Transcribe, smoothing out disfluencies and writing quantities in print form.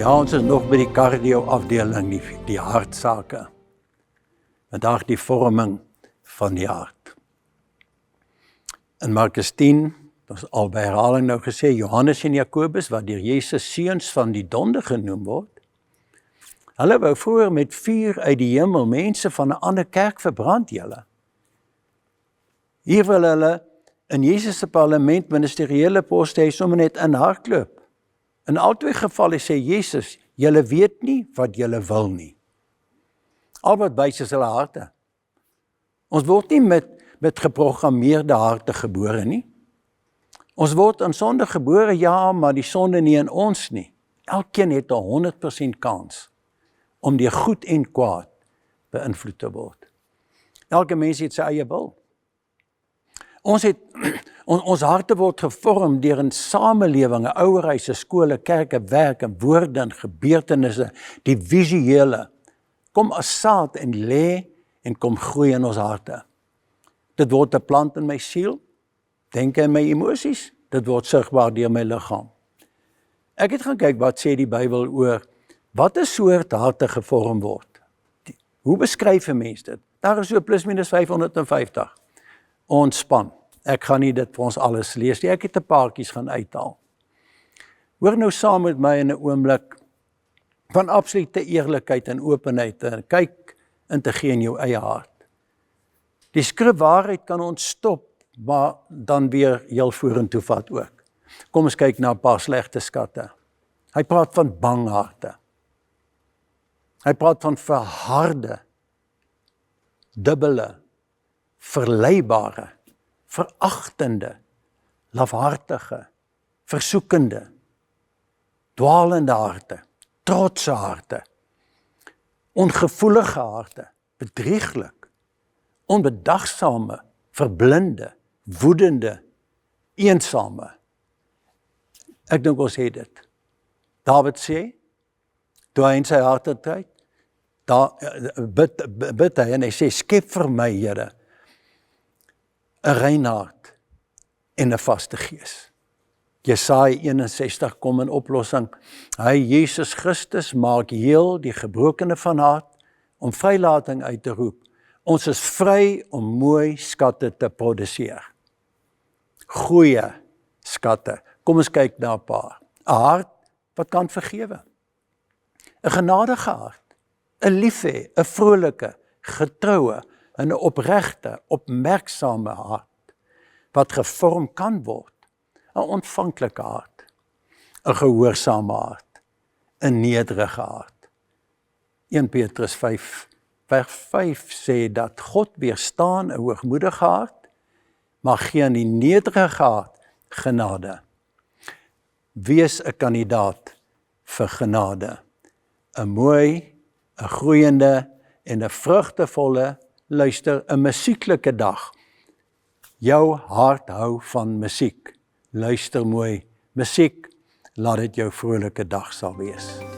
Ja, ons is nog by die cardio afdeling, die hartsake. Vandag die vorming van die hart. In Markus 10, ons al by herhaling nou gesê, Johannes en Jakobus, wat deur Jesus seuns van die donde genoem word, hulle wou vroeër met vuur uit die hemel mense van 'n ander kerk verbrand julle. Hier wil hulle in Jesus se parlement ministeriële poste hê sommer net in hardloop. In albei gevalle sê Jesus, julle weet nie wat julle wil nie. Al wat wys is hulle harte. Ons word nie met geprogrammeerde harte gebore nie. Ons word in sonde gebore, ja, maar die sonde nie in ons nie. Elkeen het 'n 100% kans om deur goed en kwaad beïnvloed te word. Elke mens het sy eie wil. Ons harte word gevorm deur 'n samelewing, ouerhuise, skole, kerke, werk en woorde en gebeurtenisse, die visuele, kom as saad en lê en kom groei in ons harte. Dit word 'n plant in my siel, denke en my emosies, dit word sigbaar deur my liggaam. Ek het gaan kyk wat sê die Bybel oor wat 'n soort harte gevorm word. Hoe beskryf 'n mens dit? Daar is so plus minus 550. Ontspan. Ek gaan nie dit vir ons alles lees nie, ek het 'n paartjies gaan uithaal. Hoor nou saam met my in 'n oomblik van absolute eerlikheid en openheid en kyk in te gee in jou eie hart. Die skrifwaarheid kan ons stop, maar dan weer heel vorentoe vat ook. Kom ons kyk na 'n paar slegte skatte. Hy praat van bang harte. Hy praat van verharde, dubbele, verleibare, veragtende, lafhartige, versoekende, dwaalende harte, trotse harte, ongevoelige harte, bedrieglik, onbedagsame, verblinde, woedende, eensame. Ek dink ons het dit. Dawid sê, toe hy in sy hart het tyd, bid hy en hy sê, skep vir my, Here, 'n rein hart en 'n vaste gees. Jesaja 61 kom in oplossing. Hy, Jesus Christus, maak heel die gebrokene van hart om vrylating uit te roep. Ons is vry om mooi skatte te produseer. Goeie skatte. Kom ons kyk na 'n paar. 'n Hart wat kan vergewe. 'n Genadige hart. 'n Liefhê, 'n vrolike, getroue, 'n opregte, opmerksame hart, wat gevorm kan word, 'n ontvanklike hart, 'n gehoorsame hart, 'n nederige hart. 1 Petrus 5, vers 5 sê dat God weerstaan 'n hoogmoedige hart, maar gee aan die nederige hart genade. Wees 'n kandidaat vir genade. 'n Mooi, 'n groeiende en 'n vrugtevolle, luister, 'n musieklike dag. Jou hart hou van musiek. Luister mooi. Musiek, laat dit jou vrolike dag sal wees.